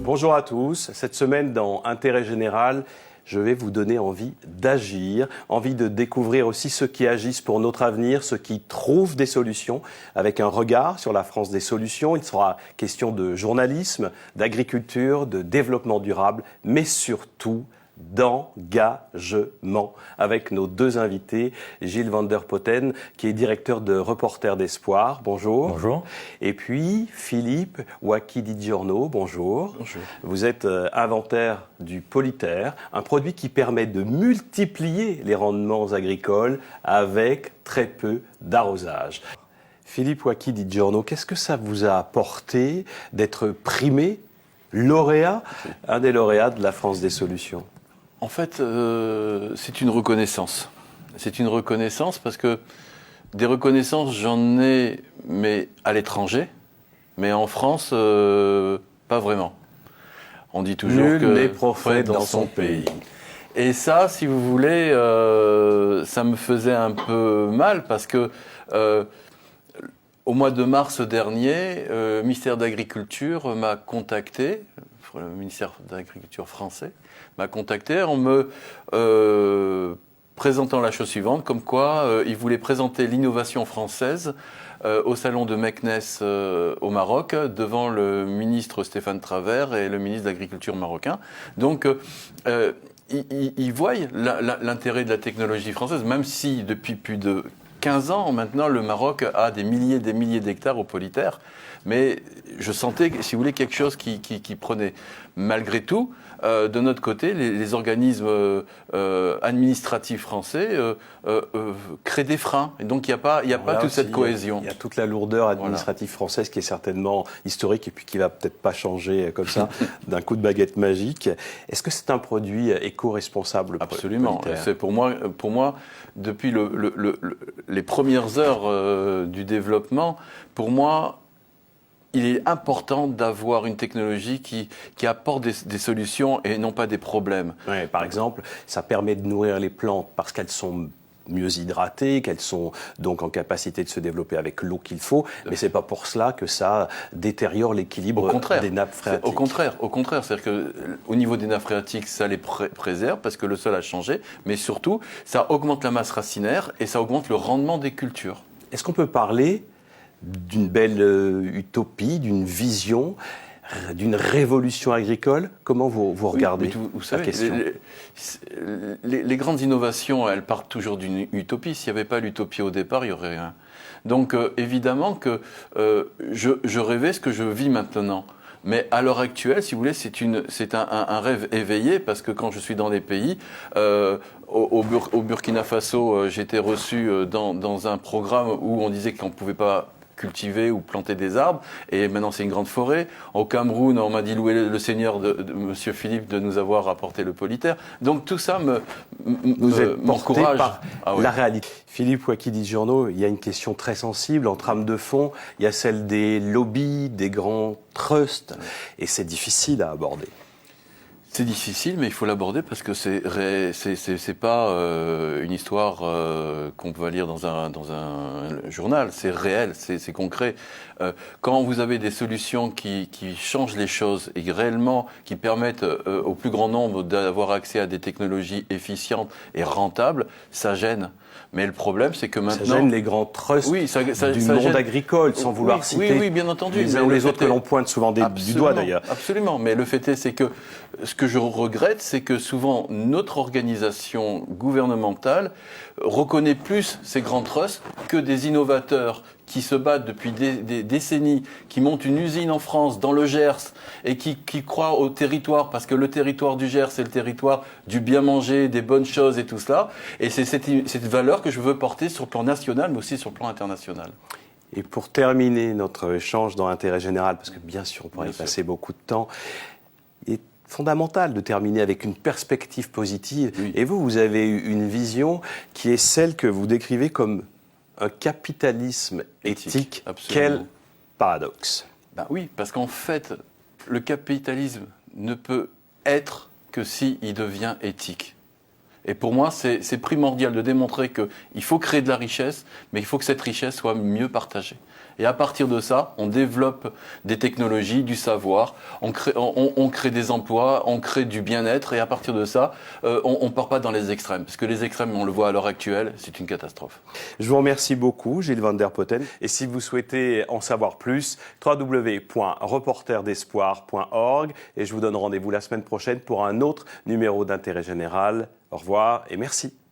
Bonjour à tous. Cette semaine, dans Intérêt général, je vais vous donner envie d'agir, envie de découvrir aussi ceux qui agissent pour notre avenir, ceux qui trouvent des solutions, avec un regard sur la France des solutions. Il sera question de journalisme, d'agriculture, de développement durable, mais surtout d'engagement, avec nos deux invités, Gilles van der Potten, qui est directeur de Reporters d'Espoir. Bonjour. Bonjour. Et puis Philippe Ouakki-Di-Giorno. Bonjour. Bonjour. Vous êtes inventaire du Polyterre, un produit qui permet de multiplier les rendements agricoles avec très peu d'arrosage. Philippe Ouakki-Di-Giorno, qu'est-ce que ça vous a apporté d'être primé, lauréat, un des lauréats de la France des solutions? En fait, c'est une reconnaissance. C'est une reconnaissance parce que des reconnaissances, j'en ai, mais à l'étranger, mais en France, pas vraiment. On dit toujours Nul que n'est prophète dans son pays. Et ça, si vous voulez, ça me faisait un peu mal parce que au mois de mars dernier, le ministère de l'Agriculture m'a contacté, le ministère de l'Agriculture français m'a contacté en me présentant la chose suivante, comme quoi il voulait présenter l'innovation française au salon de Meknès au Maroc, devant le ministre Stéphane Travert et le ministre de l'Agriculture marocain. Donc, ils voient l'intérêt de la technologie française, même si depuis plus de 15 ans, maintenant, le Maroc a des milliers d'hectares au Polyterre. Mais je sentais, si vous voulez, quelque chose qui prenait. Malgré tout, de notre côté, les organismes administratifs français créent des freins. Et donc, il n'y a pas toute cette cohésion. Il y a toute la lourdeur administrative française qui est certainement historique et puis qui ne va peut-être pas changer comme ça d'un coup de baguette magique. Est-ce que c'est un produit éco-responsable? Absolument. C'est pour moi, depuis les premières heures du développement, pour moi, il est important d'avoir une technologie qui apporte des solutions et non pas des problèmes. Ouais, par exemple, ça permet de nourrir les plantes parce qu'elles sont mieux hydratées, qu'elles sont donc en capacité de se développer avec l'eau qu'il faut, mais c'est pas pour cela que ça détériore l'équilibre des nappes phréatiques. Au contraire, c'est-à-dire qu'au niveau des nappes phréatiques, ça les préserve parce que le sol a changé, mais surtout, ça augmente la masse racinaire et ça augmente le rendement des cultures. Est-ce qu'on peut parler d'une belle utopie, d'une vision, d'une révolution agricole? Comment vous regardez vous savez, la question? Les grandes innovations, elles partent toujours d'une utopie. S'il n'y avait pas l'utopie au départ, il n'y aurait rien. Donc évidemment que je rêvais ce que je vis maintenant. Mais à l'heure actuelle, si vous voulez, c'est un rêve éveillé parce que quand je suis dans les pays, au Burkina Faso, j'étais reçu dans un programme où on disait qu'on ne pouvait pas cultiver ou planter des arbres, et maintenant c'est une grande forêt. Au Cameroun, on m'a dit louer le Seigneur de Monsieur Philippe de nous avoir apporté le Polyterre. Donc tout ça m'encourage par la réalité. Philippe Ouakki-Di-Giorno, il y a une question très sensible en trame de fond. Il y a celle des lobbies, des grands trusts, et c'est difficile à aborder. C'est difficile, mais il faut l'aborder parce que c'est pas une histoire qu'on peut lire dans un journal. C'est réel, c'est concret. Quand vous avez des solutions qui changent les choses et réellement qui permettent au plus grand nombre d'avoir accès à des technologies efficientes et rentables, ça gêne. Mais le problème, c'est que maintenant... Ça gêne les grands trusts du monde agricole, sans vouloir citer oui, bien entendu, les uns ou les autres que l'on pointe souvent du doigt d'ailleurs. Absolument, mais le fait est, c'est que ce que je regrette, c'est que souvent notre organisation gouvernementale reconnaît plus ces grands trusts que des innovateurs qui se battent depuis des décennies, qui montent une usine en France, dans le Gers, et qui croient au territoire, parce que le territoire du Gers, c'est le territoire du bien manger, des bonnes choses et tout cela. Et c'est cette valeur que je veux porter sur le plan national, mais aussi sur le plan international. Et pour terminer notre échange dans l'intérêt général, parce que bien sûr, on pourrait y passer beaucoup de temps, il est fondamental de terminer avec une perspective positive. Oui. Et vous avez une vision qui est celle que vous décrivez comme un capitalisme éthique. Quel paradoxe. Ben oui, parce qu'en fait, le capitalisme ne peut être que s'il devient éthique. Et pour moi, c'est primordial de démontrer qu'il faut créer de la richesse, mais il faut que cette richesse soit mieux partagée. Et à partir de ça, on développe des technologies, du savoir, on crée des emplois, on crée du bien-être, et à partir de ça, on ne part pas dans les extrêmes. Parce que les extrêmes, on le voit à l'heure actuelle, c'est une catastrophe. Je vous remercie beaucoup, Gilles Van der Potten. Et si vous souhaitez en savoir plus, www.reporterdespoir.org. Et je vous donne rendez-vous la semaine prochaine pour un autre numéro d'Intérêt Général. Au revoir et merci.